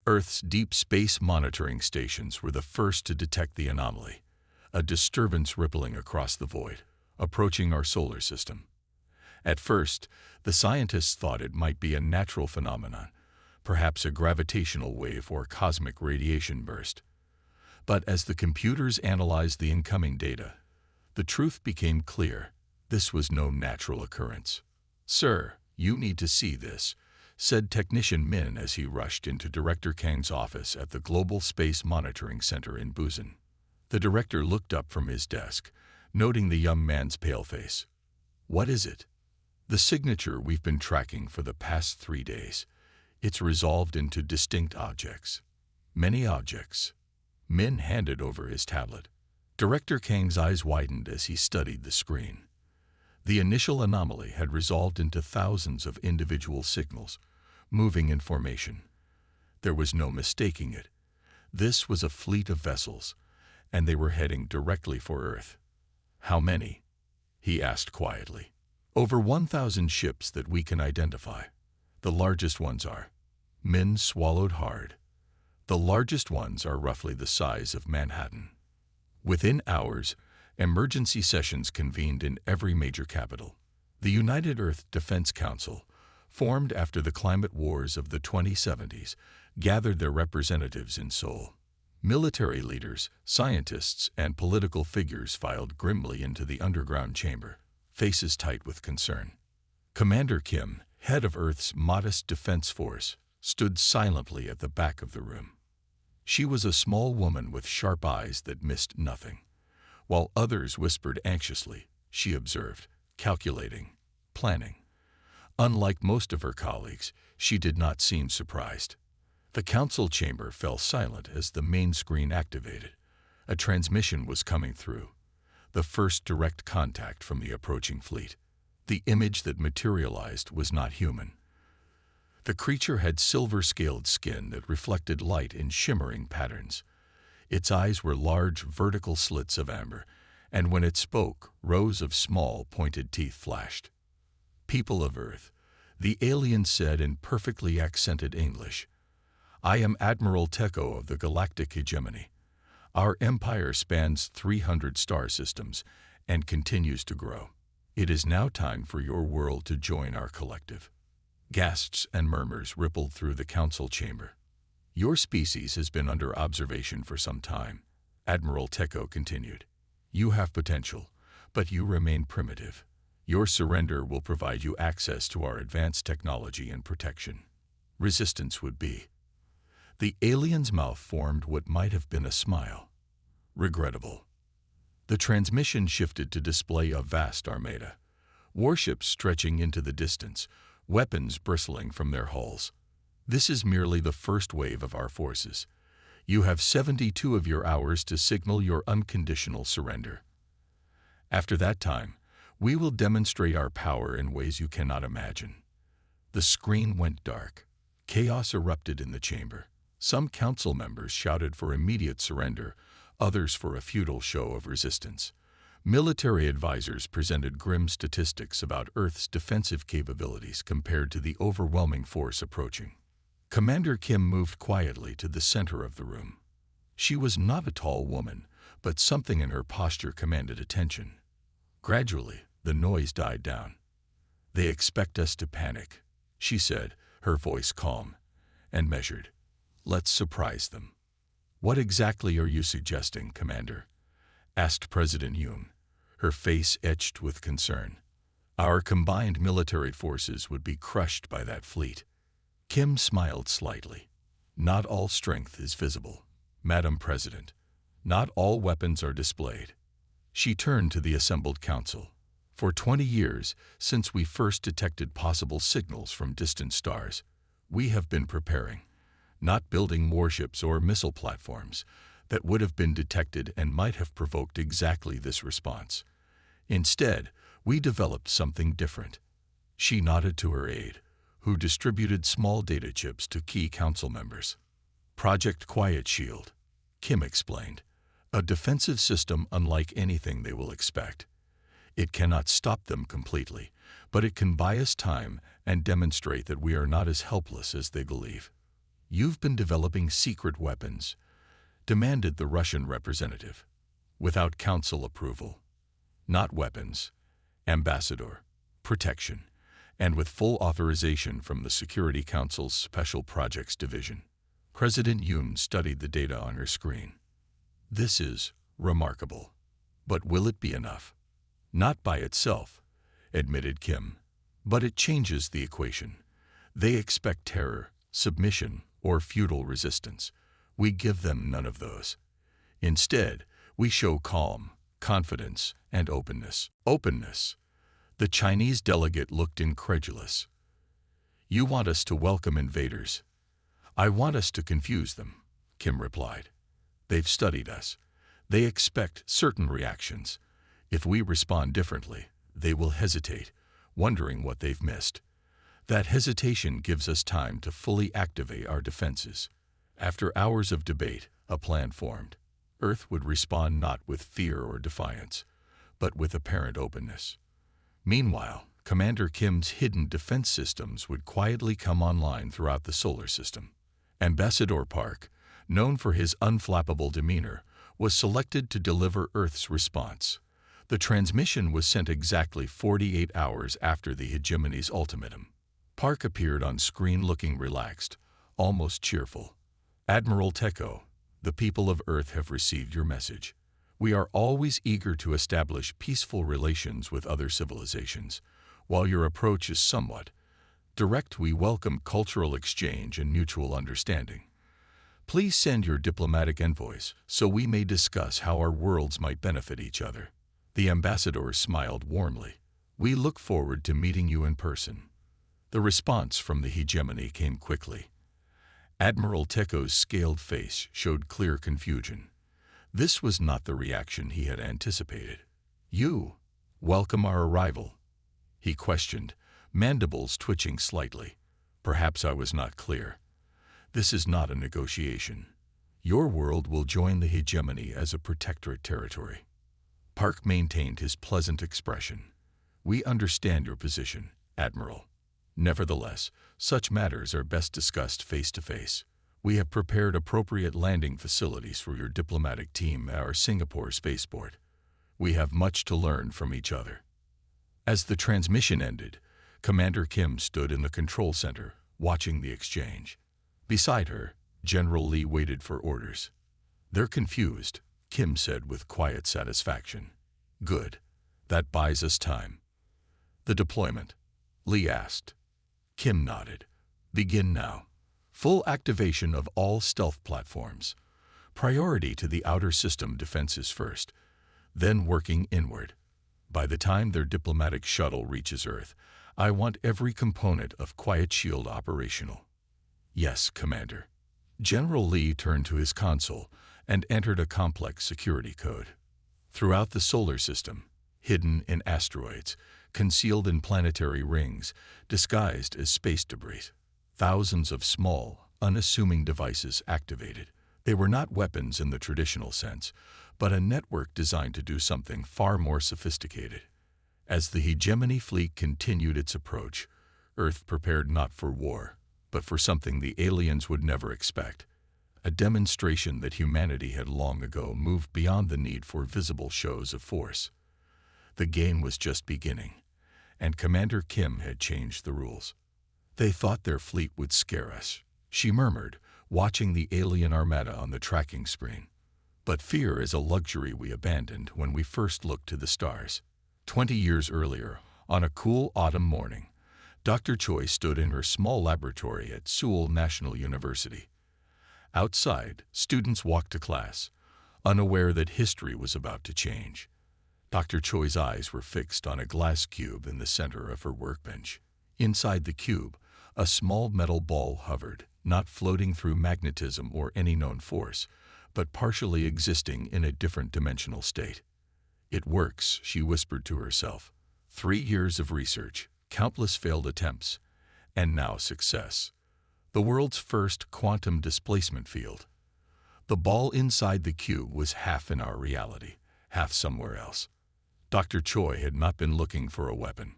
Earth's deep space monitoring stations were the first to detect the anomaly, a disturbance rippling across the void, approaching our solar system. At first, the scientists thought it might be a natural phenomenon, perhaps a gravitational wave or cosmic radiation burst. But as the computers analyzed the incoming data, the truth became clear. This was no natural occurrence. "Sir, you need to see this," said Technician Min as he rushed into Director Kang's office at the Global Space Monitoring Center in Busan. The director looked up from his desk, noting the young man's pale face. "What is it?" "The signature we've been tracking for the past 3 days. It's resolved into distinct objects." "Many objects." Min handed over his tablet. Director Kang's eyes widened as he studied the screen. The initial anomaly had resolved into thousands of individual signals, moving in formation. There was no mistaking it. This was a fleet of vessels, and they were heading directly for Earth. "How many?" he asked quietly. "Over 1,000 ships that we can identify. The largest ones are." Min swallowed hard. "The largest ones are roughly the size of Manhattan." Within hours, emergency sessions convened in every major capital. The United Earth Defense Council, formed after the climate wars of the 2070s, gathered their representatives in Seoul. Military leaders, scientists, and political figures filed grimly into the underground chamber, faces tight with concern. Commander Kim, head of Earth's modest defense force, stood silently at the back of the room. She was a small woman with sharp eyes that missed nothing. While others whispered anxiously, she observed, calculating, planning. Unlike most of her colleagues, she did not seem surprised. The council chamber fell silent as the main screen activated. A transmission was coming through, the first direct contact from the approaching fleet. The image that materialized was not human. The creature had silver-scaled skin that reflected light in shimmering patterns. Its eyes were large vertical slits of amber, and when it spoke, rows of small, pointed teeth flashed. "People of Earth," the alien said in perfectly accented English, "I am Admiral Teko of the Galactic Hegemony. Our empire spans 300 star systems and continues to grow. It is now time for your world to join our collective." Gasps and murmurs rippled through the council chamber. "Your species has been under observation for some time," Admiral Teko continued. "You have potential, but you remain primitive. Your surrender will provide you access to our advanced technology and protection. Resistance would be—" The alien's mouth formed what might have been a smile. "Regrettable." The transmission shifted to display a vast armada, warships stretching into the distance, weapons bristling from their hulls. "This is merely the first wave of our forces. You have 72 of your hours to signal your unconditional surrender. After that time, we will demonstrate our power in ways you cannot imagine." The screen went dark. Chaos erupted in the chamber. Some council members shouted for immediate surrender, others for a futile show of resistance. Military advisors presented grim statistics about Earth's defensive capabilities compared to the overwhelming force approaching. Commander Kim moved quietly to the center of the room. She was not a tall woman, but something in her posture commanded attention. Gradually, the noise died down. "They expect us to panic," she said, her voice calm and measured. "Let's surprise them." "What exactly are you suggesting, Commander?" asked President Yoon, her face etched with concern. "Our combined military forces would be crushed by that fleet." Kim smiled slightly. "Not all strength is visible, Madam President. Not all weapons are displayed." She turned to the assembled council. "For 20 years, since we first detected possible signals from distant stars, we have been preparing, not building warships or missile platforms that would have been detected and might have provoked exactly this response. Instead, we developed something different." She nodded to her aide, who distributed small data chips to key council members. "Project Quiet Shield," Kim explained, "a defensive system unlike anything they will expect. It cannot stop them completely, but it can buy us time and demonstrate that we are not as helpless as they believe." "You've been developing secret weapons," demanded the Russian representative. "Without council approval. Not weapons, ambassador, protection, and with full authorization from the Security Council's Special Projects Division." President Yoon studied the data on her screen. "This is remarkable. But will it be enough?" "Not by itself," admitted Kim. "But it changes the equation. They expect terror, submission, or feudal resistance. We give them none of those. Instead, we show calm, confidence, and openness." "Openness?" The Chinese delegate looked incredulous. "You want us to welcome invaders?" "I want us to confuse them," Kim replied. "They've studied us. They expect certain reactions. If we respond differently, they will hesitate, wondering what they've missed. That hesitation gives us time to fully activate our defenses." After hours of debate, a plan formed. Earth would respond not with fear or defiance, but with apparent openness. Meanwhile, Commander Kim's hidden defense systems would quietly come online throughout the solar system. Ambassador Park, known for his unflappable demeanor, was selected to deliver Earth's response. The transmission was sent exactly 48 hours after the hegemony's ultimatum. Park appeared on screen looking relaxed, almost cheerful. "Admiral Teko, the people of Earth have received your message. We are always eager to establish peaceful relations with other civilizations. While your approach is somewhat direct, we welcome cultural exchange and mutual understanding. Please send your diplomatic envoys so we may discuss how our worlds might benefit each other." The ambassador smiled warmly. "We look forward to meeting you in person." The response from the hegemony came quickly. Admiral Teko's scaled face showed clear confusion. This was not the reaction he had anticipated. "You welcome our arrival?" he questioned, mandibles twitching slightly. "Perhaps I was not clear. This is not a negotiation. Your world will join the hegemony as a protectorate territory." Park maintained his pleasant expression. "We understand your position, Admiral. Nevertheless, such matters are best discussed face to face. We have prepared appropriate landing facilities for your diplomatic team at our Singapore spaceport. We have much to learn from each other." As the transmission ended, Commander Kim stood in the control center, watching the exchange. Beside her, General Lee waited for orders. "They're confused," Kim said with quiet satisfaction. "Good. That buys us time." "The deployment?" Lee asked. Kim nodded. "Begin now. Full activation of all stealth platforms. Priority to the outer system defenses first, then working inward. By the time their diplomatic shuttle reaches Earth, I want every component of Quiet Shield operational." "Yes, Commander." General Lee turned to his console and entered a complex security code. Throughout the solar system, hidden in asteroids, concealed in planetary rings, disguised as space debris, thousands of small, unassuming devices activated. They were not weapons in the traditional sense, but a network designed to do something far more sophisticated. As the hegemony fleet continued its approach, Earth prepared not for war, but for something the aliens would never expect. A demonstration that humanity had long ago moved beyond the need for visible shows of force. The game was just beginning, and Commander Kim had changed the rules. "They thought their fleet would scare us," she murmured, watching the alien armada on the tracking screen. "But fear is a luxury we abandoned when we first looked to the stars." 20 years earlier, on a cool autumn morning, Dr. Choi stood in her small laboratory at Seoul National University. Outside, students walked to class, unaware that history was about to change. Dr. Choi's eyes were fixed on a glass cube in the center of her workbench. Inside the cube, a small metal ball hovered, not floating through magnetism or any known force, but partially existing in a different dimensional state. "It works," she whispered to herself. 3 years of research, countless failed attempts, and now success. The world's first quantum displacement field. The ball inside the cube was half in our reality, half somewhere else. Dr. Choi had not been looking for a weapon.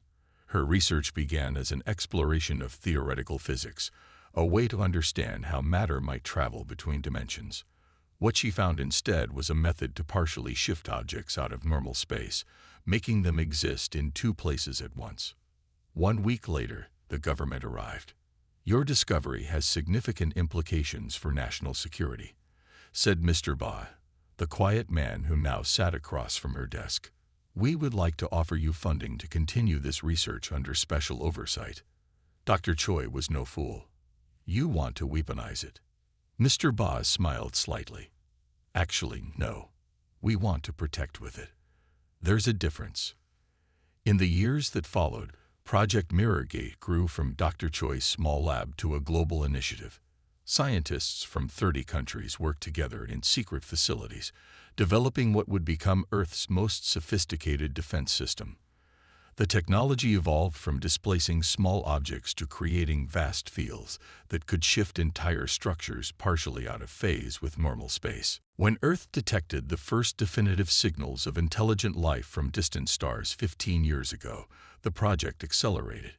Her research began as an exploration of theoretical physics, a way to understand how matter might travel between dimensions. What she found instead was a method to partially shift objects out of normal space, making them exist in two places at once. 1 week later, the government arrived. "Your discovery has significant implications for national security," said Mr. Ba, the quiet man who now sat across from her desk. "We would like to offer you funding to continue this research under special oversight." Dr. Choi was no fool. "You want to weaponize it?" Mr. Ba smiled slightly. "Actually, no. We want to protect with it. There's a difference." In the years that followed, Project Mirrorgate grew from Dr. Choi's small lab to a global initiative. Scientists from 30 countries worked together in secret facilities, developing what would become Earth's most sophisticated defense system. The technology evolved from displacing small objects to creating vast fields that could shift entire structures partially out of phase with normal space. When Earth detected the first definitive signals of intelligent life from distant stars 15 years ago, the project accelerated.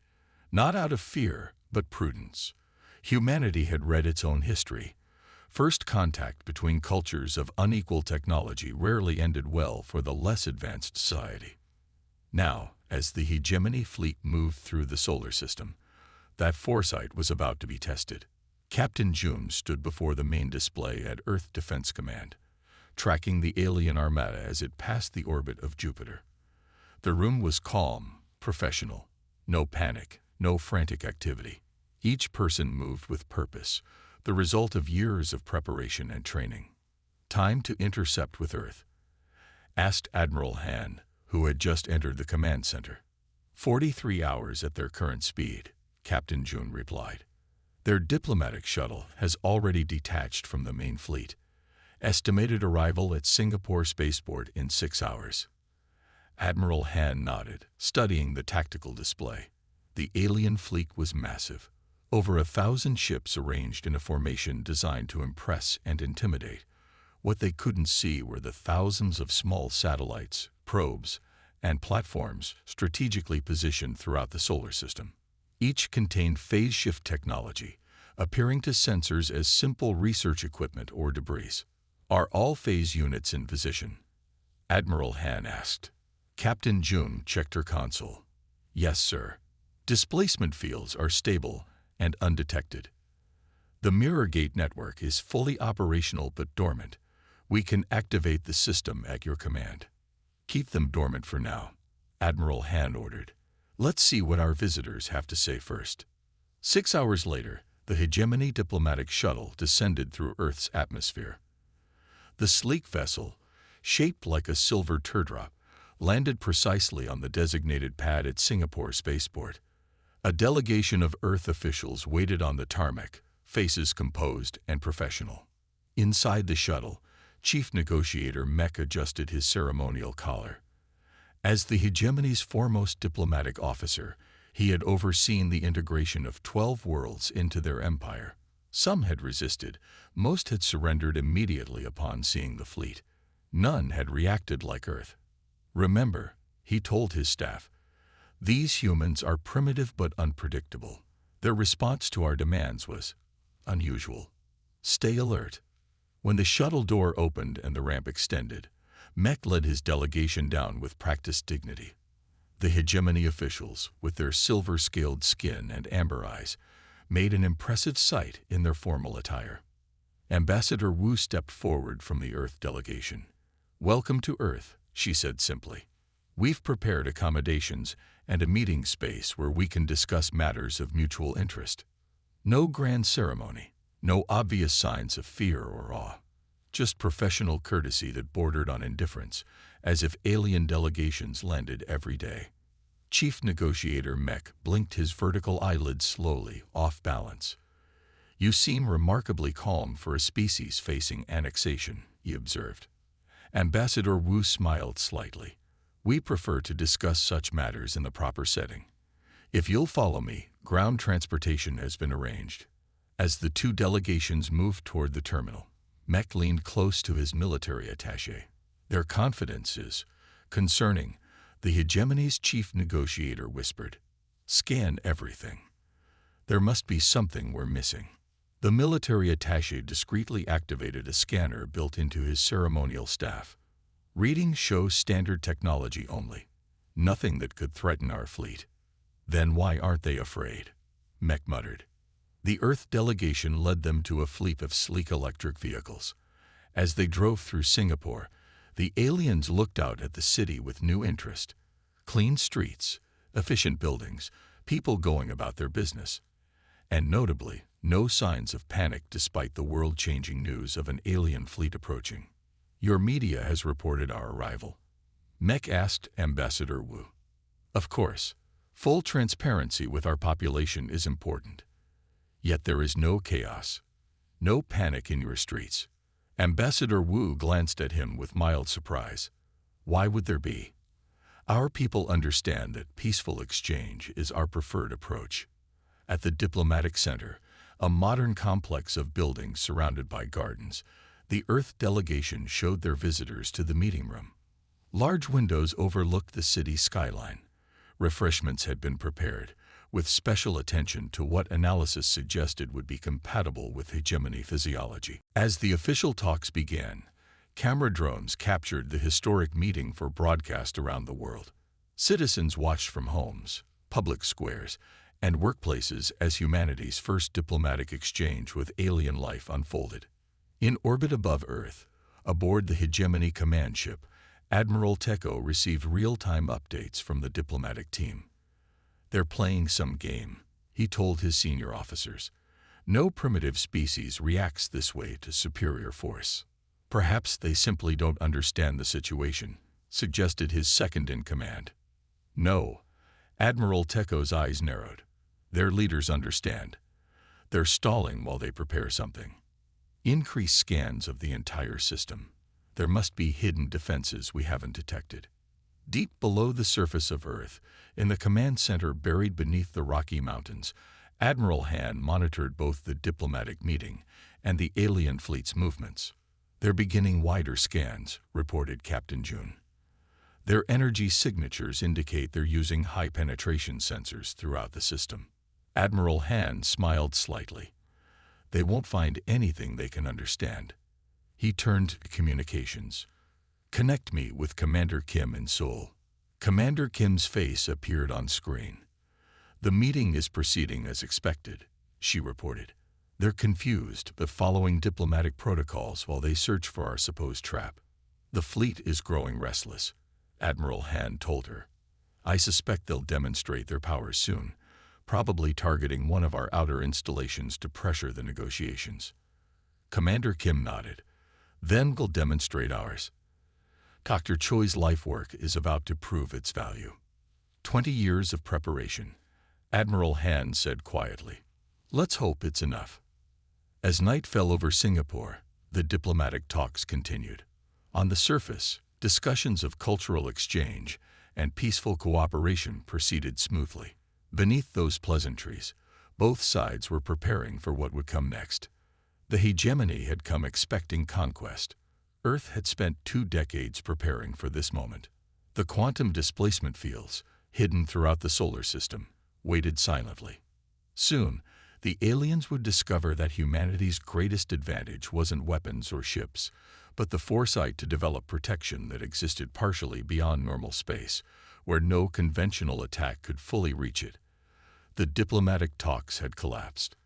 Not out of fear, but prudence. Humanity had read its own history. First contact between cultures of unequal technology rarely ended well for the less advanced society. Now, as the hegemony fleet moved through the solar system, that foresight was about to be tested. Captain June stood before the main display at Earth Defense Command, tracking the alien armada as it passed the orbit of Jupiter. The room was calm, professional. No panic, no frantic activity. Each person moved with purpose, the result of years of preparation and training. "Time to intercept with Earth?" asked Admiral Han, who had just entered the command center. 43 hours at their current speed," Captain June replied. "Their diplomatic shuttle has already detached from the main fleet. Estimated arrival at Singapore Spaceport in 6 hours." Admiral Han nodded, studying the tactical display. The alien fleet was massive. Over 1,000 ships arranged in a formation designed to impress and intimidate. What they couldn't see were the thousands of small satellites, probes, and platforms strategically positioned throughout the solar system. Each contained phase shift technology, appearing to sensors as simple research equipment or debris. "Are all phase units in position?" Admiral Han asked. Captain June checked her console. "Yes, sir. Displacement fields are stable and undetected. The Mirrorgate network is fully operational but dormant. We can activate the system at your command." "Keep them dormant for now," Admiral Han ordered. "Let's see what our visitors have to say first." 6 hours later, the Hegemony diplomatic shuttle descended through Earth's atmosphere. The sleek vessel, shaped like a silver teardrop, landed precisely on the designated pad at Singapore Spaceport. A delegation of Earth officials waited on the tarmac, faces composed and professional. Inside the shuttle, Chief Negotiator Mech adjusted his ceremonial collar. As the Hegemony's foremost diplomatic officer, he had overseen the integration of 12 worlds into their empire. Some had resisted, most had surrendered immediately upon seeing the fleet. None had reacted like Earth. "Remember," he told his staff, "these humans are primitive but unpredictable. Their response to our demands was unusual. Stay alert." When the shuttle door opened and the ramp extended, Mech led his delegation down with practiced dignity. The Hegemony officials, with their silver-scaled skin and amber eyes, made an impressive sight in their formal attire. Ambassador Wu stepped forward from the Earth delegation. "Welcome to Earth," she said simply. "We've prepared accommodations and a meeting space where we can discuss matters of mutual interest. No grand ceremony, no obvious signs of fear or awe. Just professional courtesy that bordered on indifference, as if alien delegations landed every day." Chief Negotiator Mech blinked his vertical eyelids slowly, off balance. "You seem remarkably calm for a species facing annexation," he observed. Ambassador Wu smiled slightly. "We prefer to discuss such matters in the proper setting. If you'll follow me, ground transportation has been arranged." As the two delegations moved toward the terminal, Mech leaned close to his military attaché. "Their confidence is concerning," the Hegemony's chief negotiator whispered. "Scan everything." There must be something we're missing. The military attaché discreetly activated a scanner built into his ceremonial staff. Readings show standard technology only. Nothing that could threaten our fleet. Then why aren't they afraid? Mech muttered. The Earth delegation led them to a fleet of sleek electric vehicles. As they drove through Singapore, the aliens looked out at the city with new interest. Clean streets, efficient buildings, people going about their business. And notably, no signs of panic despite the world-changing news of an alien fleet approaching. Your media has reported our arrival. Mech asked Ambassador Wu. Of course, full transparency with our population is important. Yet there is no chaos, no panic in your streets. Ambassador Wu glanced at him with mild surprise. Why would there be? Our people understand that peaceful exchange is our preferred approach. At the diplomatic center, a modern complex of buildings surrounded by gardens, the Earth delegation showed their visitors to the meeting room. Large windows overlooked the city skyline. Refreshments had been prepared, with special attention to what analysis suggested would be compatible with hegemony physiology. As the official talks began, camera drones captured the historic meeting for broadcast around the world. Citizens watched from homes, public squares, and workplaces as humanity's first diplomatic exchange with alien life unfolded. In orbit above Earth, aboard the Hegemony command ship, Admiral Teko received real-time updates from the diplomatic team. They're playing some game, he told his senior officers. No primitive species reacts this way to superior force. Perhaps they simply don't understand the situation, suggested his second-in-command. No, Admiral Teko's eyes narrowed. Their leaders understand. They're stalling while they prepare something. Increase scans of the entire system. There must be hidden defenses we haven't detected. Deep below the surface of Earth, in the command center buried beneath the Rocky Mountains, Admiral Han monitored both the diplomatic meeting and the alien fleet's movements. They're beginning wider scans, reported Captain Jun. Their energy signatures indicate they're using high-penetration sensors throughout the system. Admiral Han smiled slightly. They won't find anything they can understand. He turned to communications. Connect me with Commander Kim in Seoul. Commander Kim's face appeared on screen. The meeting is proceeding as expected, she reported. They're confused but following diplomatic protocols while they search for our supposed trap. The fleet is growing restless, Admiral Han told her. I suspect they'll demonstrate their powers soon, probably targeting one of our outer installations to pressure the negotiations. Commander Kim nodded. Then we'll demonstrate ours. Dr. Choi's life work is about to prove its value. 20 years of preparation, Admiral Han said quietly. Let's hope it's enough. As night fell over Singapore, the diplomatic talks continued. On the surface, discussions of cultural exchange and peaceful cooperation proceeded smoothly. Beneath those pleasantries, both sides were preparing for what would come next. The hegemony had come expecting conquest. Earth had spent 2 decades preparing for this moment. The quantum displacement fields, hidden throughout the solar system, waited silently. Soon, the aliens would discover that humanity's greatest advantage wasn't weapons or ships, but the foresight to develop protection that existed partially beyond normal space, where no conventional attack could fully reach it. The diplomatic talks had collapsed.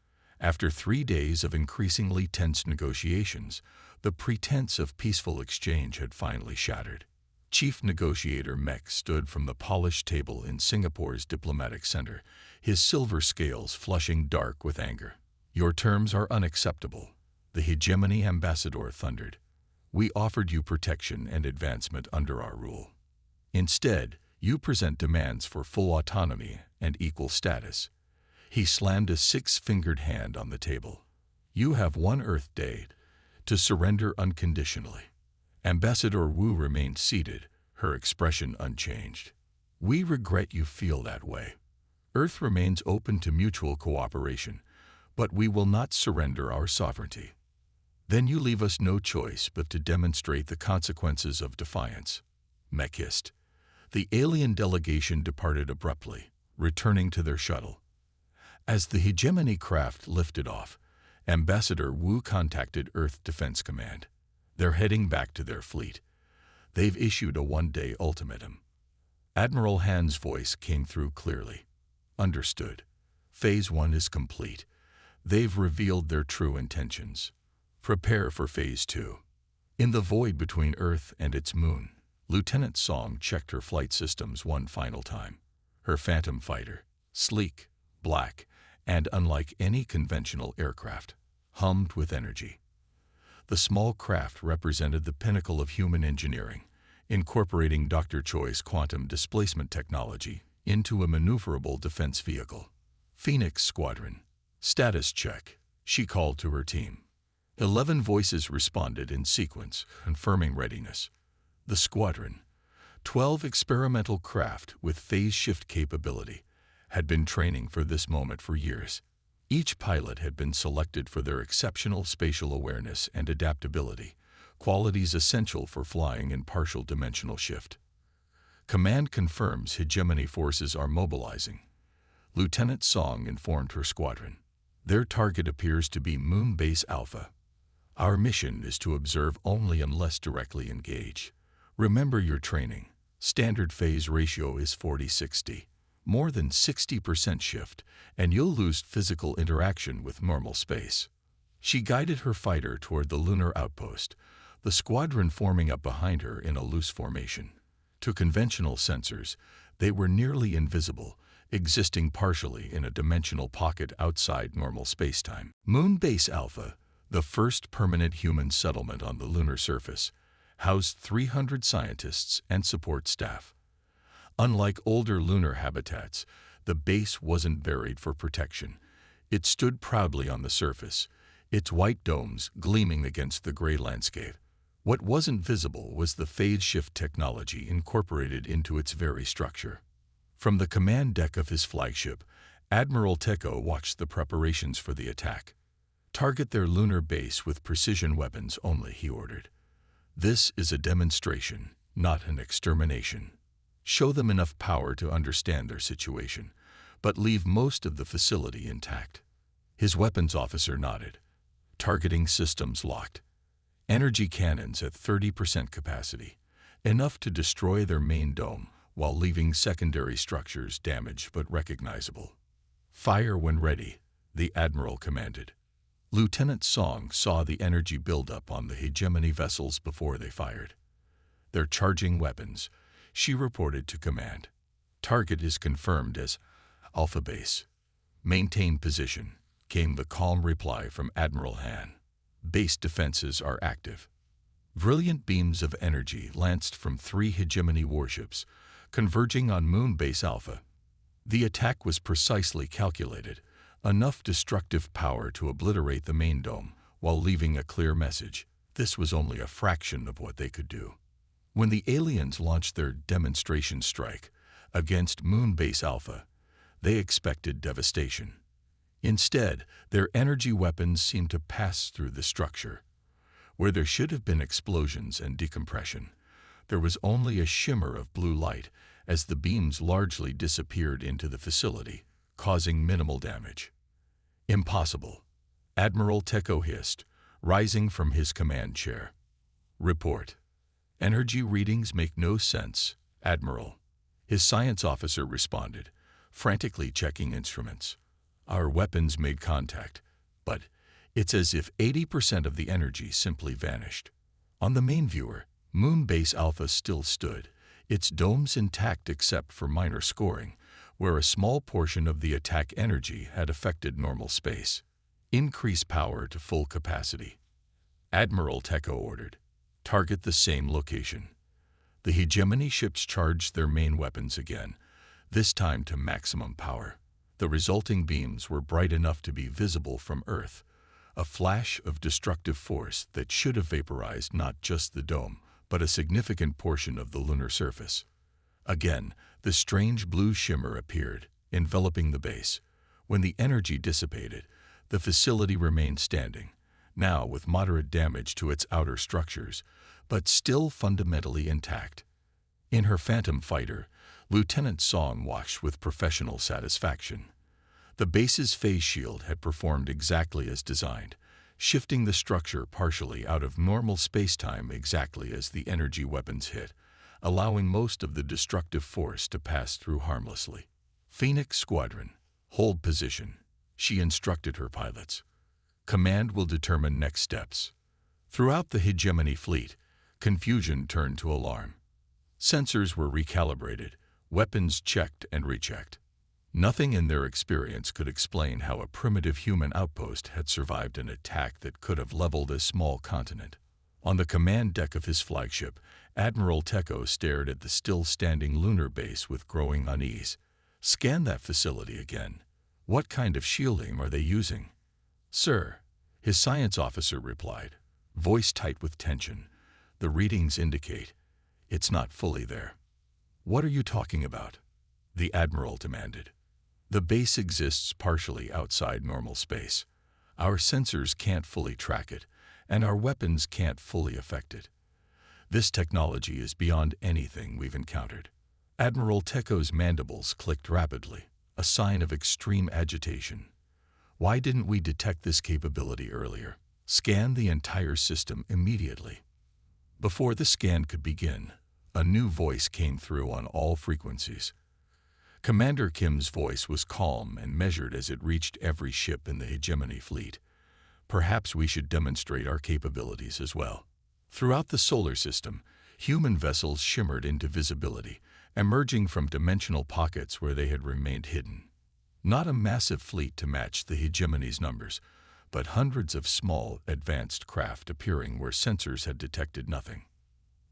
After 3 days of increasingly tense negotiations, the pretense of peaceful exchange had finally shattered. Chief Negotiator Mech stood from the polished table in Singapore's diplomatic center, his silver scales flushing dark with anger. Your terms are unacceptable, the hegemony ambassador thundered. We offered you protection and advancement under our rule. Instead, you present demands for full autonomy and equal status. He slammed a 6-fingered hand on the table. You have 1 Earth day to surrender unconditionally. Ambassador Wu remained seated, her expression unchanged. We regret you feel that way. Earth remains open to mutual cooperation, but we will not surrender our sovereignty. Then you leave us no choice but to demonstrate the consequences of defiance. Mech hissed. The alien delegation departed abruptly, returning to their shuttle. As the hegemony craft lifted off, Ambassador Wu contacted Earth Defense Command. They're heading back to their fleet. They've issued a one-day ultimatum. Admiral Han's voice came through clearly. Understood. Phase 1 is complete. They've revealed their true intentions. Prepare for Phase 2. In the void between Earth and its moon, Lieutenant Song checked her flight systems one final time. Her Phantom fighter, sleek, black, and unlike any conventional aircraft, hummed with energy. The small craft represented the pinnacle of human engineering, incorporating Dr. Choi's quantum displacement technology into a maneuverable defense vehicle. Phoenix Squadron. Status check, she called to her team. 11 voices responded in sequence, confirming readiness. The squadron, 12 experimental craft with phase shift capability, had been training for this moment for years. Each pilot had been selected for their exceptional spatial awareness and adaptability, qualities essential for flying in partial dimensional shift. Command confirms hegemony forces are mobilizing. Lieutenant Song informed her squadron. Their target appears to be Moon Base Alpha. Our mission is to observe only unless directly engage. Remember your training. Standard phase ratio is 40-60. More than 60% shift, and you'll lose physical interaction with normal space. She guided her fighter toward the lunar outpost, the squadron forming up behind her in a loose formation. To conventional sensors, they were nearly invisible, existing partially in a dimensional pocket outside normal spacetime. Moon Base Alpha, the first permanent human settlement on the lunar surface, housed 300 scientists and support staff. Unlike older lunar habitats, the base wasn't buried for protection. It stood proudly on the surface, its white domes gleaming against the gray landscape. What wasn't visible was the phase shift technology incorporated into its very structure. From the command deck of his flagship, Admiral Teko watched the preparations for the attack. Target their lunar base with precision weapons only, he ordered. This is a demonstration, not an extermination. Show them enough power to understand their situation, but leave most of the facility intact. His weapons officer nodded. Targeting systems locked. Energy cannons at 30% capacity, enough to destroy their main dome while leaving secondary structures damaged but recognizable. Fire when ready, the Admiral commanded. Lieutenant Song saw the energy buildup on the hegemony vessels before they fired. They're charging weapons, she reported to command. Target is confirmed as Alpha Base. Maintain position, came the calm reply from Admiral Han. Base defenses are active. Brilliant beams of energy lanced from 3 hegemony warships, converging on Moon Base Alpha. The attack was precisely calculated, enough destructive power to obliterate the main dome while leaving a clear message. This was only a fraction of what they could do. When the aliens launched their demonstration strike against Moon Base Alpha, they expected devastation. Instead, their energy weapons seemed to pass through the structure. Where there should have been explosions and decompression, there was only a shimmer of blue light as the beams largely disappeared into the facility, causing minimal damage. Impossible, Admiral Teko hissed, rising from his command chair. Report. Energy readings make no sense, Admiral. His science officer responded, frantically checking instruments. Our weapons made contact, but it's as if 80% of the energy simply vanished. On the main viewer, Moon Base Alpha still stood, its domes intact except for minor scoring, where a small portion of the attack energy had affected normal space. Increase power to full capacity. Admiral Teko ordered. Target the same location. The hegemony ships charged their main weapons again, this time to maximum power. The resulting beams were bright enough to be visible from Earth, a flash of destructive force that should have vaporized not just the dome, but a significant portion of the lunar surface. Again, the strange blue shimmer appeared, enveloping the base. When the energy dissipated, the facility remained standing, now with moderate damage to its outer structures, but still fundamentally intact. In her Phantom fighter, Lieutenant Song watched with professional satisfaction. The base's phase shield had performed exactly as designed, shifting the structure partially out of normal spacetime exactly as the energy weapons hit, allowing most of the destructive force to pass through harmlessly. Phoenix Squadron, hold position, she instructed her pilots. Command will determine next steps. Throughout the hegemony fleet, confusion turned to alarm. Sensors were recalibrated, weapons checked and rechecked. Nothing in their experience could explain how a primitive human outpost had survived an attack that could have leveled a small continent. On the command deck of his flagship, Admiral Teko stared at the still-standing lunar base with growing unease. Scan that facility again. What kind of shielding are they using? Sir, his science officer replied, voice tight with tension. The readings indicate it's not fully there. What are you talking about? The Admiral demanded. The base exists partially outside normal space. Our sensors can't fully track it, and our weapons can't fully affect it. This technology is beyond anything we've encountered. Admiral Teko's mandibles clicked rapidly, a sign of extreme agitation. Why didn't we detect this capability earlier? Scan the entire system immediately. Before the scan could begin, a new voice came through on all frequencies. Commander Kim's voice was calm and measured as it reached every ship in the hegemony fleet. Perhaps we should demonstrate our capabilities as well. Throughout the solar system, human vessels shimmered into visibility, emerging from dimensional pockets where they had remained hidden. Not a massive fleet to match the hegemony's numbers, but hundreds of small, advanced craft appearing where sensors had detected nothing.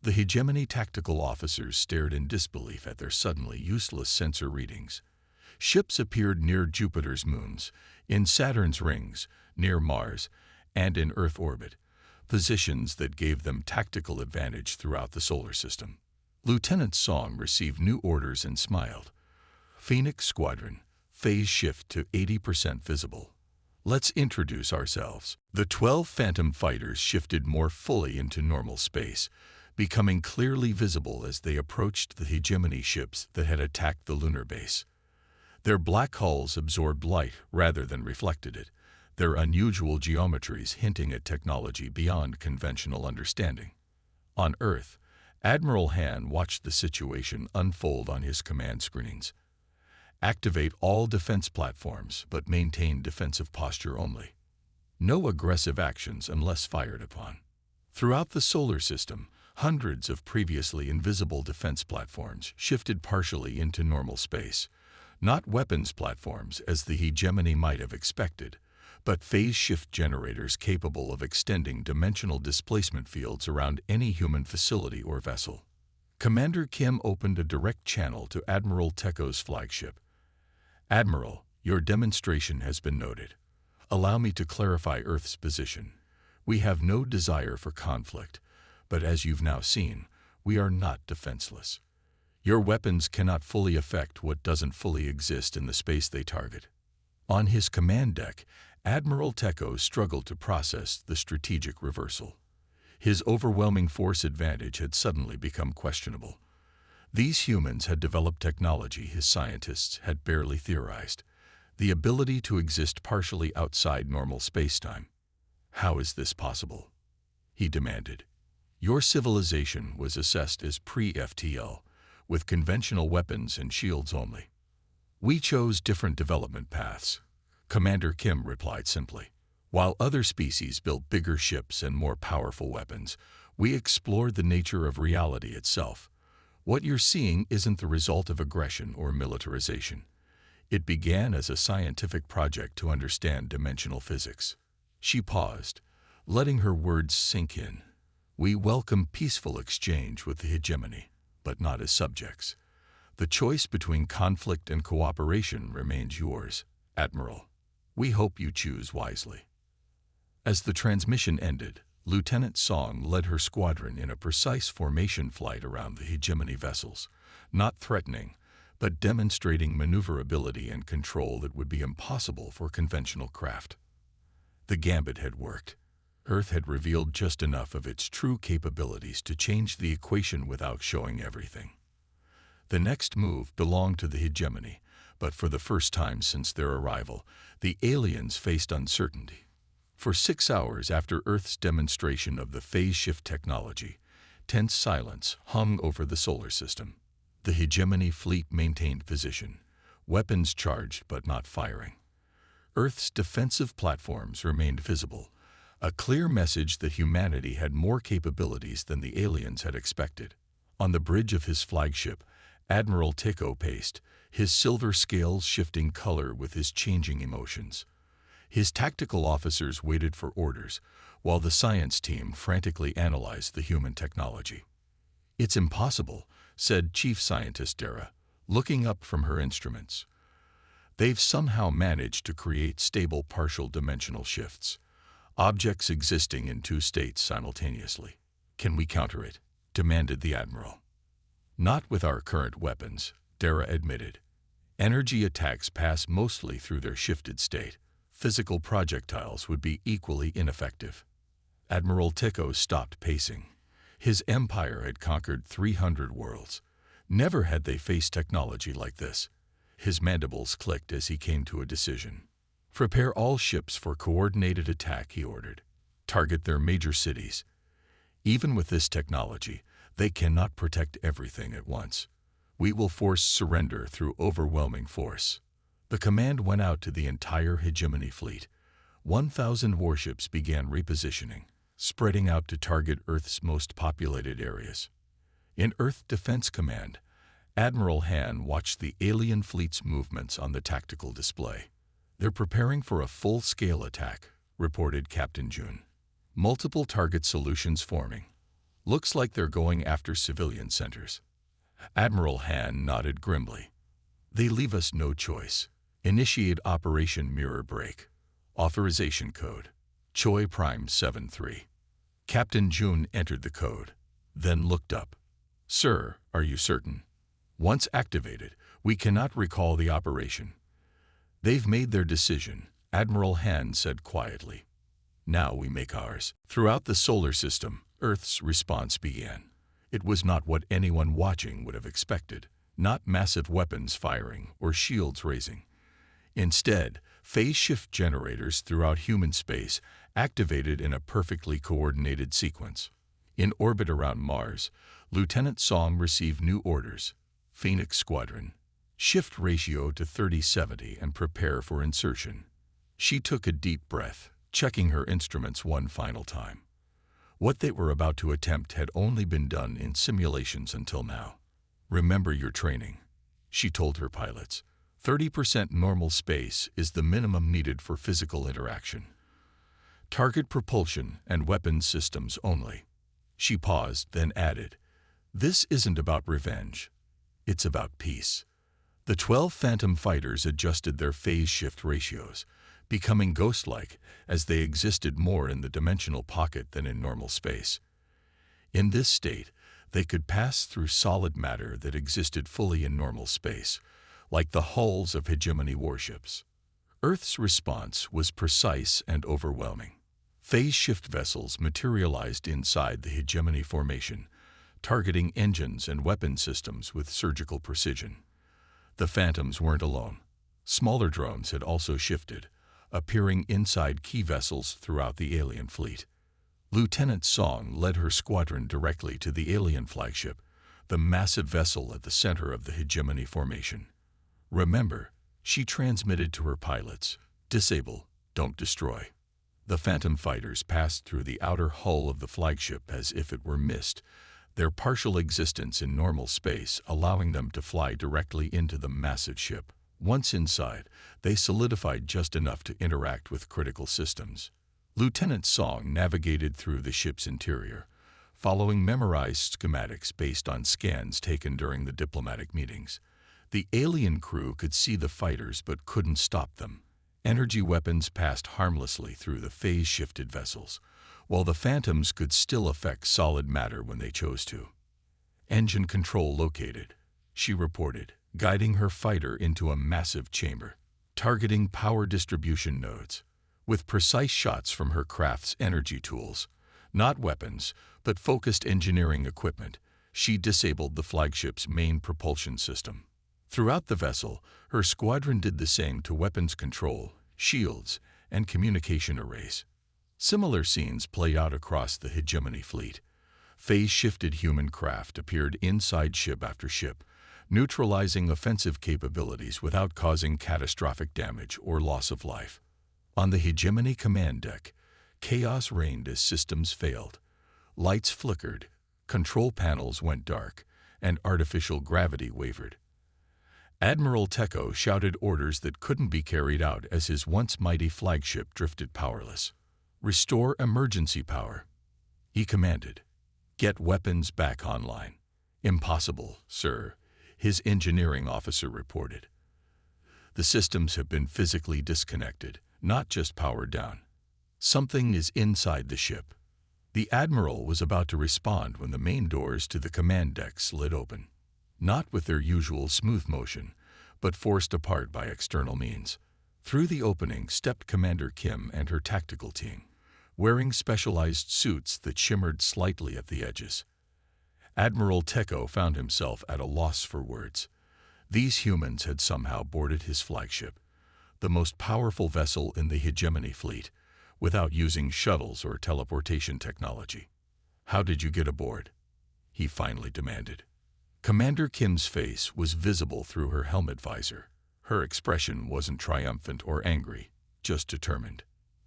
The hegemony tactical officers stared in disbelief at their suddenly useless sensor readings. Ships appeared near Jupiter's moons, in Saturn's rings, near Mars, and in Earth orbit, positions that gave them tactical advantage throughout the solar system. Lieutenant Song received new orders and smiled. Phoenix Squadron, phase shift to 80% visible. Let's introduce ourselves. The 12 Phantom fighters shifted more fully into normal space, becoming clearly visible as they approached the hegemony ships that had attacked the lunar base. Their black hulls absorbed light rather than reflected it, their unusual geometries hinting at technology beyond conventional understanding. On Earth, Admiral Han watched the situation unfold on his command screens. Activate all defense platforms, but maintain defensive posture only. No aggressive actions unless fired upon. Throughout the solar system, hundreds of previously invisible defense platforms shifted partially into normal space. Not weapons platforms as the hegemony might have expected, but phase shift generators capable of extending dimensional displacement fields around any human facility or vessel. Commander Kim opened a direct channel to Admiral Teko's flagship. Admiral, your demonstration has been noted. Allow me to clarify Earth's position. We have no desire for conflict, but as you've now seen, we are not defenseless. Your weapons cannot fully affect what doesn't fully exist in the space they target. On his command deck, Admiral Teko struggled to process the strategic reversal. His overwhelming force advantage had suddenly become questionable. These humans had developed technology his scientists had barely theorized, the ability to exist partially outside normal spacetime. How is this possible? He demanded. Your civilization was assessed as pre-FTL, with conventional weapons and shields only. We chose different development paths, Commander Kim replied simply. While other species built bigger ships and more powerful weapons, we explored the nature of reality itself. What you're seeing isn't the result of aggression or militarization. It began as a scientific project to understand dimensional physics. She paused, letting her words sink in. We welcome peaceful exchange with the hegemony, but not as subjects. The choice between conflict and cooperation remains yours, Admiral. We hope you choose wisely. As the transmission ended, Lieutenant Song led her squadron in a precise formation flight around the hegemony vessels, not threatening, but demonstrating maneuverability and control that would be impossible for conventional craft. The gambit had worked. Earth had revealed just enough of its true capabilities to change the equation without showing everything. The next move belonged to the hegemony, But for the first time since their arrival, the aliens faced uncertainty. For 6 hours after Earth's demonstration of the phase shift technology, tense silence hung over the solar system. The hegemony fleet maintained position, weapons charged but not firing. Earth's defensive platforms remained visible, a clear message that humanity had more capabilities than the aliens had expected. On the bridge of his flagship, Admiral Tycho paced, his silver scales shifting color with his changing emotions. His tactical officers waited for orders, while the science team frantically analyzed the human technology. "It's impossible," said Chief Scientist Dara, looking up from her instruments. "They've somehow managed to create stable partial dimensional shifts, objects existing in 2 states simultaneously. Can we counter it?" demanded the Admiral. "Not with our current weapons," Dara admitted. "Energy attacks pass mostly through their shifted state. Physical projectiles would be equally ineffective." Admiral Tycho stopped pacing. His empire had conquered 300 worlds. Never had they faced technology like this. His mandibles clicked as he came to a decision. "Prepare all ships for coordinated attack," he ordered. "Target their major cities. Even with this technology, they cannot protect everything at once. We will force surrender through overwhelming force." The command went out to the entire hegemony fleet. 1,000 warships began repositioning, spreading out to target Earth's most populated areas. In Earth Defense Command, Admiral Han watched the alien fleet's movements on the tactical display. "They're preparing for a full-scale attack," reported Captain June. "Multiple target solutions forming. Looks like they're going after civilian centers." Admiral Han nodded grimly. "They leave us no choice. Initiate Operation Mirror Break. Authorization code: Choi Prime 73. Captain June entered the code, then looked up. "Sir, are you certain?" "Once activated, we cannot recall the operation." "They've made their decision," Admiral Han said quietly. "Now we make ours." Throughout the solar system, Earth's response began. It was not what anyone watching would have expected, not massive weapons firing or shields raising. Instead, phase shift generators throughout human space activated in a perfectly coordinated sequence. In orbit around Mars, Lieutenant Song received new orders. "Phoenix Squadron, shift ratio to 3070 and prepare for insertion." She took a deep breath, checking her instruments one final time. What they were about to attempt had only been done in simulations until now. "Remember your training," she told her pilots. 30% normal space is the minimum needed for physical interaction. Target propulsion and weapons systems only. She paused, then added, "This isn't about revenge. It's about peace." The 12 Phantom fighters adjusted their phase shift ratios, becoming ghost-like as they existed more in the dimensional pocket than in normal space. In this state, they could pass through solid matter that existed fully in normal space, like the hulls of hegemony warships. Earth's response was precise and overwhelming. Phase shift vessels materialized inside the hegemony formation, targeting engines and weapon systems with surgical precision. The Phantoms weren't alone. Smaller drones had also shifted, appearing inside key vessels throughout the alien fleet. Lieutenant Song led her squadron directly to the alien flagship, the massive vessel at the center of the hegemony formation. "Remember," she transmitted to her pilots, "disable, don't destroy." The Phantom fighters passed through the outer hull of the flagship as if it were mist, their partial existence in normal space allowing them to fly directly into the massive ship. Once inside, they solidified just enough to interact with critical systems. Lieutenant Song navigated through the ship's interior, following memorized schematics based on scans taken during the diplomatic meetings. The alien crew could see the fighters but couldn't stop them. Energy weapons passed harmlessly through the phase-shifted vessels, while the Phantoms could still affect solid matter when they chose to. "Engine control located," she reported, guiding her fighter into a massive chamber, targeting power distribution nodes. With precise shots from her craft's energy tools, not weapons, but focused engineering equipment, she disabled the flagship's main propulsion system. Throughout the vessel, her squadron did the same to weapons control, shields, and communication arrays. Similar scenes played out across the hegemony fleet. Phase-shifted human craft appeared inside ship after ship, neutralizing offensive capabilities without causing catastrophic damage or loss of life. On the hegemony command deck, chaos reigned as systems failed. Lights flickered, control panels went dark, and artificial gravity wavered. Admiral Teko shouted orders that couldn't be carried out as his once mighty flagship drifted powerless. "Restore emergency power," he commanded. "Get weapons back online." "Impossible, sir," his engineering officer reported. "The systems have been physically disconnected, not just powered down. Something is inside the ship." The Admiral was about to respond when the main doors to the command deck slid open. Not with their usual smooth motion, but forced apart by external means. Through the opening stepped Commander Kim and her tactical team, wearing specialized suits that shimmered slightly at the edges. Admiral Teko found himself at a loss for words. These humans had somehow boarded his flagship, the most powerful vessel in the hegemony fleet, without using shuttles or teleportation technology. "How did you get aboard?" he finally demanded. Commander Kim's face was visible through her helmet visor. Her expression wasn't triumphant or angry, just determined.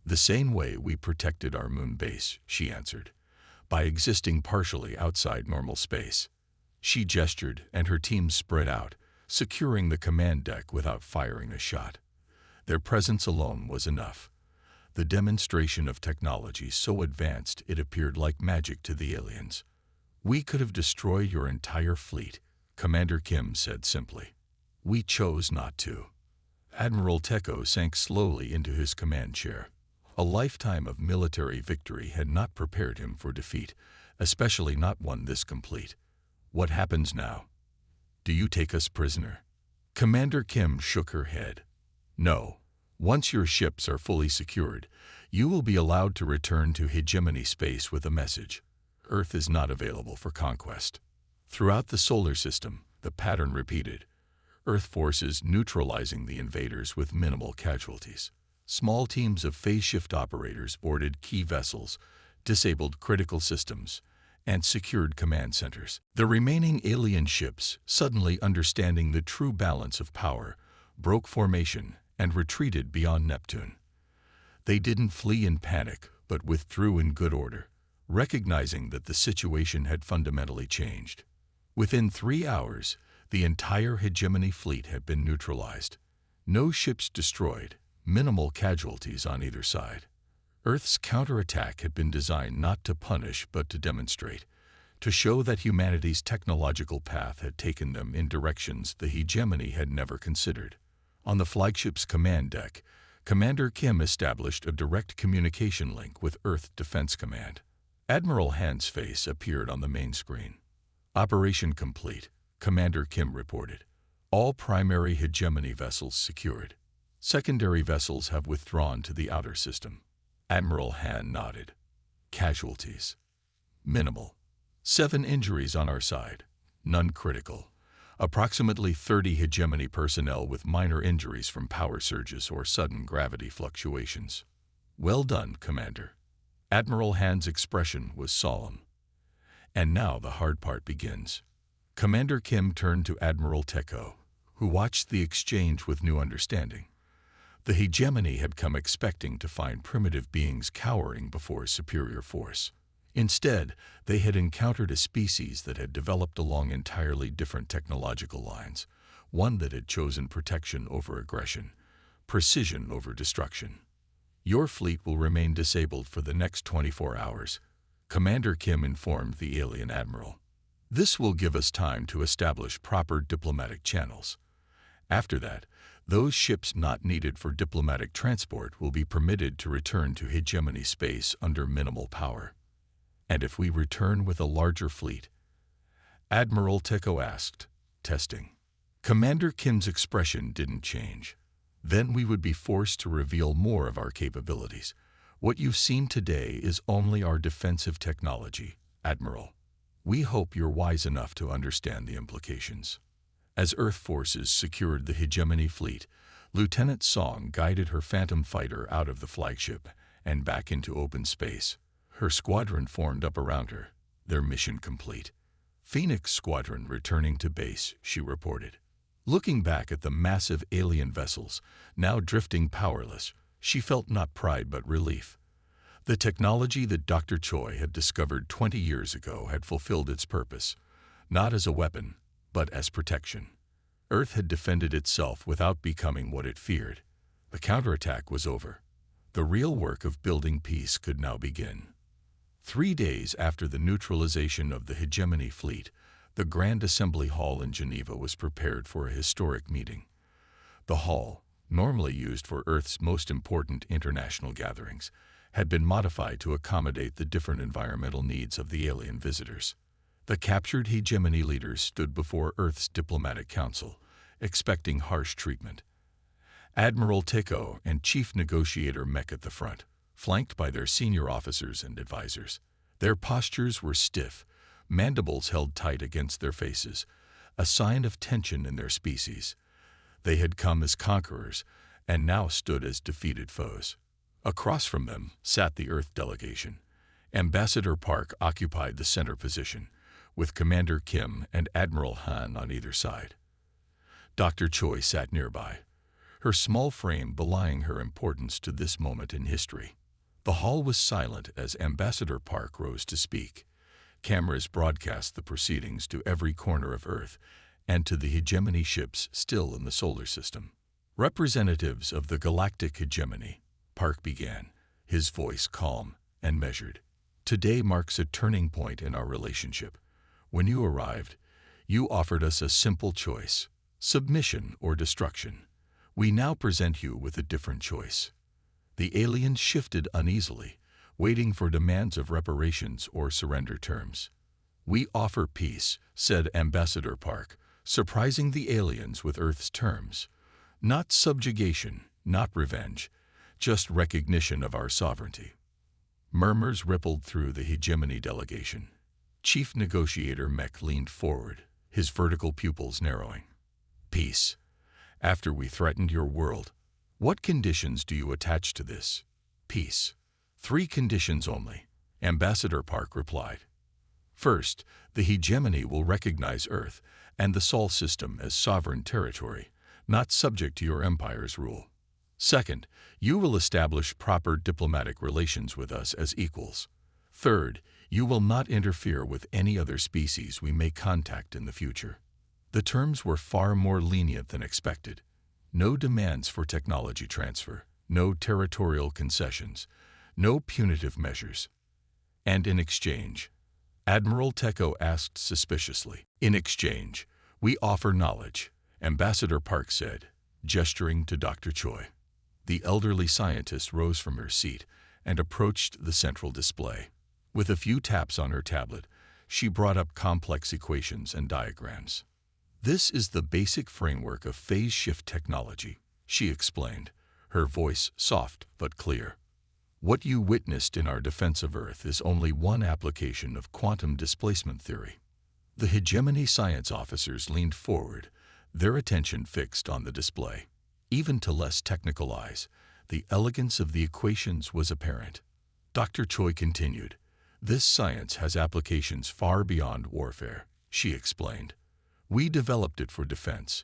"The same way we protected our moon base," she answered, "by existing partially outside normal space." She gestured, and her team spread out, securing the command deck without firing a shot. Their presence alone was enough. The demonstration of technology so advanced it appeared like magic to the aliens. "We could have destroyed your entire fleet," Commander Kim said simply. "We chose not to." Admiral Teko sank slowly into his command chair. A lifetime of military victory had not prepared him for defeat, especially not one this complete. "What happens now? Do you take us prisoner?" Commander Kim shook her head. "No. Once your ships are fully secured, you will be allowed to return to hegemony space with a message. Earth is not available for conquest." Throughout the solar system, the pattern repeated. Earth forces neutralizing the invaders with minimal casualties. Small teams of phase-shift operators boarded key vessels, disabled critical systems, and secured command centers. The remaining alien ships, suddenly understanding the true balance of power, broke formation and retreated beyond Neptune. They didn't flee in panic, but withdrew in good order, recognizing that the situation had fundamentally changed. Within 3 hours, the entire hegemony fleet had been neutralized. No ships destroyed, minimal casualties on either side. Earth's counterattack had been designed not to punish but to demonstrate, to show that humanity's technological path had taken them in directions the hegemony had never considered. On the flagship's command deck, Commander Kim established a direct communication link with Earth Defense Command. Admiral Han's face appeared on the main screen. "Operation complete," Commander Kim reported. "All primary hegemony vessels secured. Secondary vessels have withdrawn to the outer system." Admiral Han nodded. "Casualties?" "Minimal. 7 injuries on our side, none critical. Approximately 30 hegemony personnel with minor injuries from power surges or sudden gravity fluctuations." "Well done, Commander." Admiral Han's expression was solemn. "And now the hard part begins." Commander Kim turned to Admiral Teko, who watched the exchange with new understanding. The hegemony had come expecting to find primitive beings cowering before superior force. Instead, they had encountered a species that had developed along entirely different technological lines, one that had chosen protection over aggression, precision over destruction. "Your fleet will remain disabled for the next 24 hours, Commander Kim informed the alien admiral. "This will give us time to establish proper diplomatic channels. After that, those ships not needed for diplomatic transport will be permitted to return to hegemony space under minimal power." "And if we return with a larger fleet?" Admiral Teko asked, testing. Commander Kim's expression didn't change. "Then we would be forced to reveal more of our capabilities. What you've seen today is only our defensive technology, Admiral. We hope you're wise enough to understand the implications." As Earth forces secured the hegemony fleet, Lieutenant Song guided her Phantom fighter out of the flagship and back into open space. Her squadron formed up around her, their mission complete. Phoenix Squadron returning to base, she reported. Looking back at the massive alien vessels, now drifting powerless, she felt not pride but relief. The technology that Dr. Choi had discovered 20 years ago had fulfilled its purpose, not as a weapon, but as protection. Earth had defended itself without becoming what it feared. The counterattack was over. The real work of building peace could now begin. 3 days after the neutralization of the hegemony fleet, the Grand Assembly Hall in Geneva was prepared for a historic meeting. The hall, normally used for Earth's most important international gatherings, had been modified to accommodate the different environmental needs of the alien visitors. The captured hegemony leaders stood before Earth's diplomatic council, expecting harsh treatment. Admiral Teko and Chief Negotiator Mech at the front, flanked by their senior officers and advisors. Their postures were stiff, mandibles held tight against their faces, a sign of tension in their species. They had come as conquerors and now stood as defeated foes. Across from them sat the Earth delegation. Ambassador Park occupied the center position, with Commander Kim and Admiral Han on either side. Dr. Choi sat nearby, her small frame belying her importance to this moment in history. The hall was silent as Ambassador Park rose to speak. Cameras broadcast the proceedings to every corner of Earth and to the hegemony ships still in the solar system. Representatives of the Galactic Hegemony, Park began, his voice calm and measured. Today marks a turning point in our relationship. When you arrived, you offered us a simple choice, submission or destruction. We now present you with a different choice. The aliens shifted uneasily, waiting for demands of reparations or surrender terms. We offer peace, said Ambassador Park, surprising the aliens with Earth's terms. Not subjugation, not revenge, just recognition of our sovereignty. Murmurs rippled through the hegemony delegation. Chief Negotiator Mech leaned forward, his vertical pupils narrowing. Peace. After we threatened your world, what conditions do you attach to this? Peace. 3 conditions only, Ambassador Park replied. First, the hegemony will recognize Earth and the Sol system as sovereign territory, not subject to your empire's rule. Second, you will establish proper diplomatic relations with us as equals. Third, you will not interfere with any other species we may contact in the future. The terms were far more lenient than expected. No demands for technology transfer, no territorial concessions, no punitive measures. And in exchange, Admiral Teko asked suspiciously, in exchange, we offer knowledge, Ambassador Park said, gesturing to Dr. Choi. The elderly scientist rose from her seat and approached the central display. With a few taps on her tablet, she brought up complex equations and diagrams. This is the basic framework of phase shift technology, she explained, her voice soft but clear. What you witnessed in our defense of Earth is only one application of quantum displacement theory. The hegemony science officers leaned forward, their attention fixed on the display. Even to less technical eyes, the elegance of the equations was apparent. Dr. Choi continued, this science has applications far beyond warfare, she explained. We developed it for defense,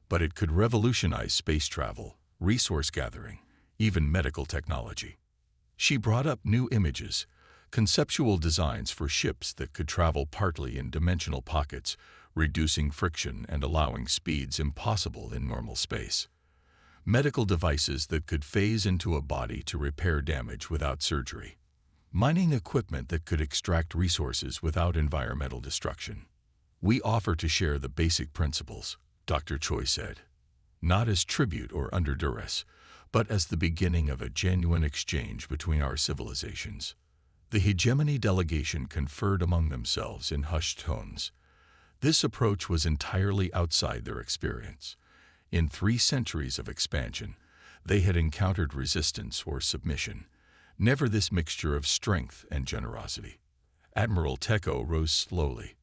but it could revolutionize space travel, resource gathering, even medical technology. She brought up new images, conceptual designs for ships that could travel partly in dimensional pockets, reducing friction and allowing speeds impossible in normal space. Medical devices that could phase into a body to repair damage without surgery. Mining equipment that could extract resources without environmental destruction. We offer to share the basic principles, Dr. Choi said, not as tribute or under duress, but as the beginning of a genuine exchange between our civilizations. The hegemony delegation conferred among themselves in hushed tones. This approach was entirely outside their experience. In 3 centuries of expansion, they had encountered resistance or submission, never this mixture of strength and generosity. Admiral Teko rose slowly.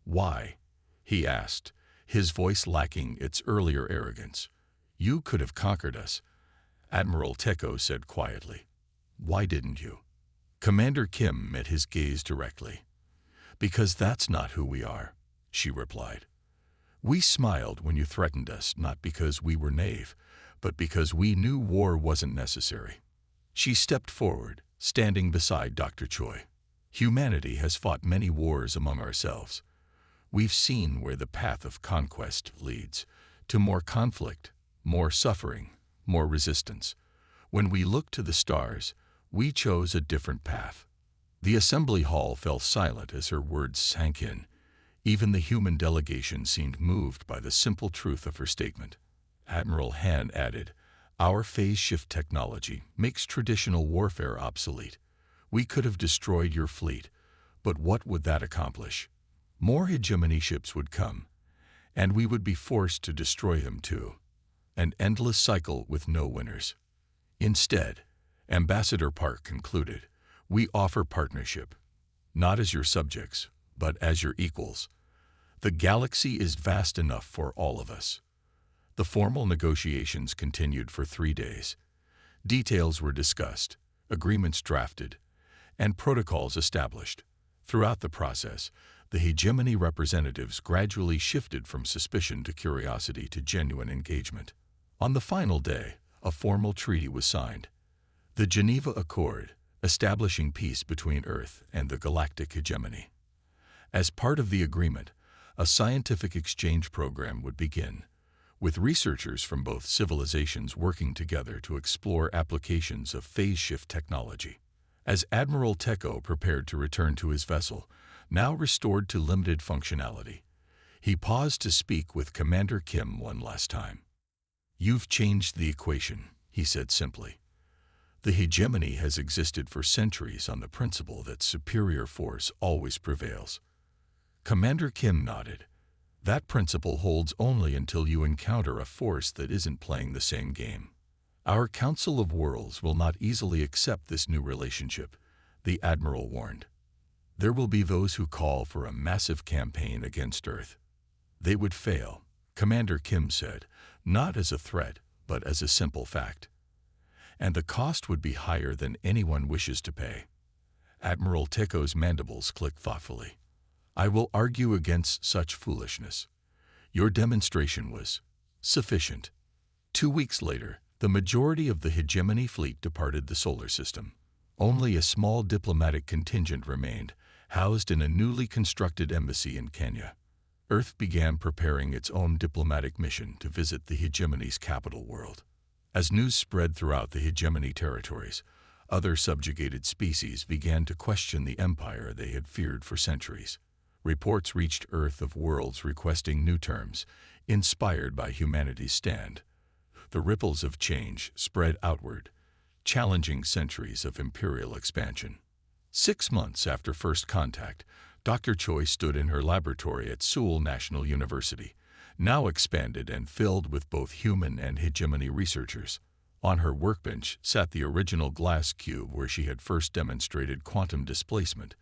Why? He asked, his voice lacking its earlier arrogance. "You could have conquered us," Admiral Teko said quietly. "Why didn't you?" Commander Kim met his gaze directly. "Because that's not who we are," she replied. "We smiled when you threatened us, not because we were naive, but because we knew war wasn't necessary." She stepped forward, standing beside Dr. Choi. "Humanity has fought many wars among ourselves. We've seen where the path of conquest leads, to more conflict, more suffering, more resistance. When we looked to the stars, we chose a different path." The assembly hall fell silent as her words sank in. Even the human delegation seemed moved by the simple truth of her statement. Admiral Han added, "Our phase shift technology makes traditional warfare obsolete. We could have destroyed your fleet, but what would that accomplish? More hegemony ships would come, and we would be forced to destroy them too. An endless cycle with no winners. Instead," Ambassador Park concluded, "we offer partnership, not as your subjects, but as your equals. The galaxy is vast enough for all of us." The formal negotiations continued for 3 days. Details were discussed, agreements drafted, and protocols established. Throughout the process, the hegemony representatives gradually shifted from suspicion to curiosity to genuine engagement. On the final day, a formal treaty was signed. The Geneva Accord, establishing peace between Earth and the galactic hegemony. As part of the agreement, a scientific exchange program would begin, with researchers from both civilizations working together to explore applications of phase shift technology. As Admiral Teko prepared to return to his vessel, now restored to limited functionality, he paused to speak with Commander Kim one last time. "You've changed the equation," he said simply. "The hegemony has existed for centuries on the principle that superior force always prevails." Commander Kim nodded. "That principle holds only until you encounter a force that isn't playing the same game. Our Council of Worlds will not easily accept this new relationship," the Admiral warned. "There will be those who call for a massive campaign against Earth." "They would fail," Commander Kim said, not as a threat, but as a simple fact. "And the cost would be higher than anyone wishes to pay." Admiral Teko's mandibles clicked thoughtfully. "I will argue against such foolishness. Your demonstration was sufficient." 2 weeks later, the majority of the hegemony fleet departed the solar system. Only a small diplomatic contingent remained, housed in a newly constructed embassy in Kenya. Earth began preparing its own diplomatic mission to visit the hegemony's capital world. As news spread throughout the hegemony territories, other subjugated species began to question the empire they had feared for centuries. Reports reached Earth of worlds requesting new terms, inspired by humanity's stand. The ripples of change spread outward, challenging centuries of imperial expansion. 6 months after first contact, Dr. Choi stood in her laboratory at Seoul National University, now expanded and filled with both human and hegemony researchers. On her workbench sat the original glass cube where she had first demonstrated quantum displacement,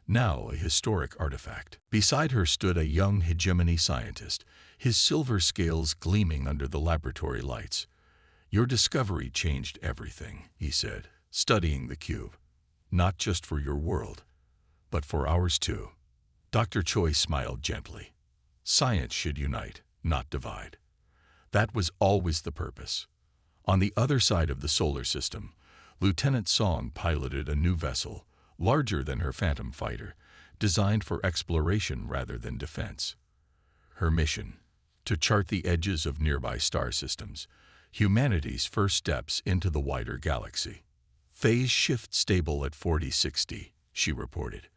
now a historic artifact. Beside her stood a young hegemony scientist, his silver scales gleaming under the laboratory lights. "Your discovery changed everything," he said, studying the cube. "Not just for your world, but for ours too." Dr. Choi smiled gently. "Science should unite, not divide. That was always the purpose." On the other side of the solar system, Lieutenant Song piloted a new vessel, larger than her Phantom fighter, designed for exploration rather than defense. Her mission: to chart the edges of nearby star systems, humanity's first steps into the wider galaxy. "Phase shift stable at 4060, she reported.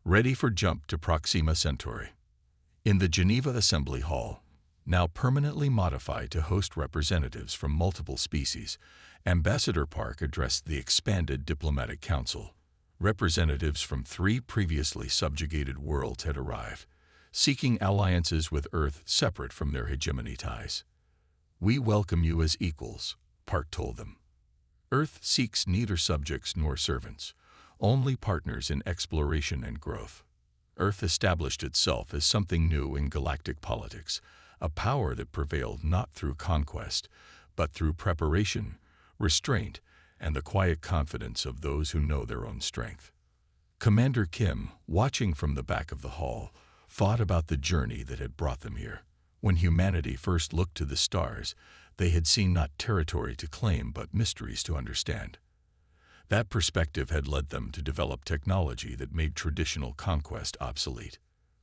"Ready for jump to Proxima Centauri." In the Geneva Assembly Hall, now permanently modified to host representatives from multiple species, Ambassador Park addressed the expanded diplomatic council. Representatives from 3 previously subjugated worlds had arrived, seeking alliances with Earth separate from their hegemony ties. "We welcome you as equals," Park told them. "Earth seeks neither subjects nor servants, only partners in exploration and growth." Earth established itself as something new in galactic politics, a power that prevailed not through conquest, but through preparation, restraint, and the quiet confidence of those who know their own strength. Commander Kim, watching from the back of the hall, thought about the journey that had brought them here. When humanity first looked to the stars, they had seen not territory to claim but mysteries to understand. That perspective had led them to develop technology that made traditional conquest obsolete.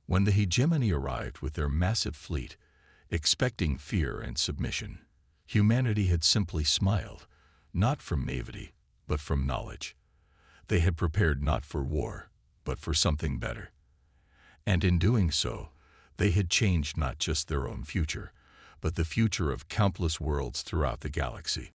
When the hegemony arrived with their massive fleet, expecting fear and submission, humanity had simply smiled, not from naivety, but from knowledge. They had prepared not for war, but for something better. And in doing so, they had changed not just their own future, but the future of countless worlds throughout the galaxy.